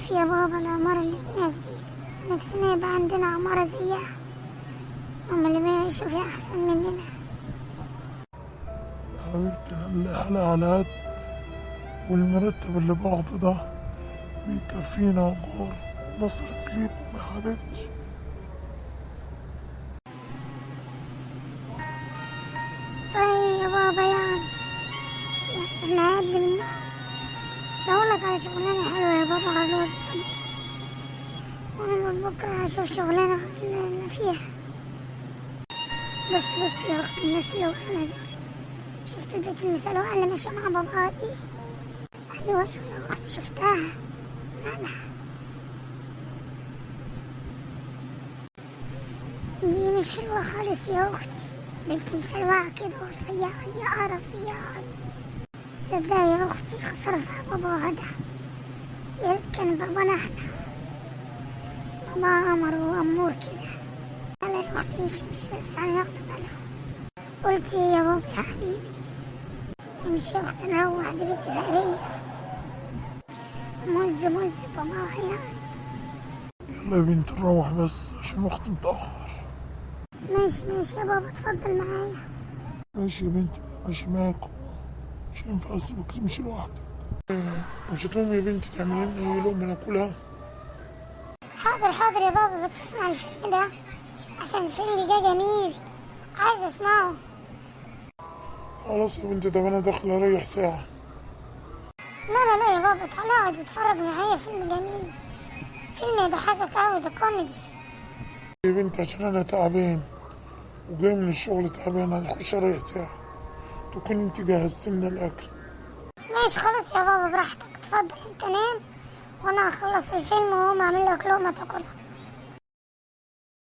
شوف يا بابا العمارة اللي هناك دي نفسنا يبقى عندنا عمارة زيها. هم اللي بيعيشوا فيها أحسن مننا. يمكن الإعلانات والمرتب اللي باخده ده بيكفينا وجور نصرف ليكم يا حبيبتي. طيب يا بابا يعني احنا أقل منهم. أقولك على شغلانة حلوة يا بابا على الوظيفة دي، وأنا من بكرة هشوف شغلانة غير اللي أنا فيها. بس يا أختي الناس اللي ورانا دول، شفت البيت المسلوقة اللي ماشية مع باباها دي؟ أيوة يا أختي شفتها. مالها؟ دي مش حلوة خالص يا أختي، بنت مسلوعة كده ورفيعة يا قرف يا عين. صدقني يا أختي خسر فيها باباها ده. يا ريت كان بابانا احنا. بابا قمر وأمور كده. لا يا أختي مش بس أنا ياخدوا بالهم. قلت إيه يا بابا يا حبيبي؟ مش يا أختي نروح، دي بنت فقرية. مز باباها يعني. يلا يا بنتي نروح بس عشان وقت متأخر. ماشي يا بابا اتفضل معايا. ماشي يا بنتي ماشي معاكم، مش هينفع اسيبك تمشي لوحدك. مش هتقومي يا بنتي تعملي لنا اي لقمة ناكلها؟ حاضر يا بابا، بس اسمع الفيلم ده عشان الفيلم ده جميل، عايز اسمعه. خلاص يا بنتي، طب انا داخل اريح ساعة. لا يا بابا، تعالى اقعد اتفرج معايا، فيلم جميل، فيلم يضحكك اوي، ده كوميدي. يا بنتي عشان انا تعبان وجاي من الشغل تعبان، هخش اريح ساعة تكون انت جهزت لنا الاكل. ماشي خلاص يا بابا براحتك، اتفضل انت نام وانا هخلص الفيلم واقوم اعمل لك لقمة تاكلها.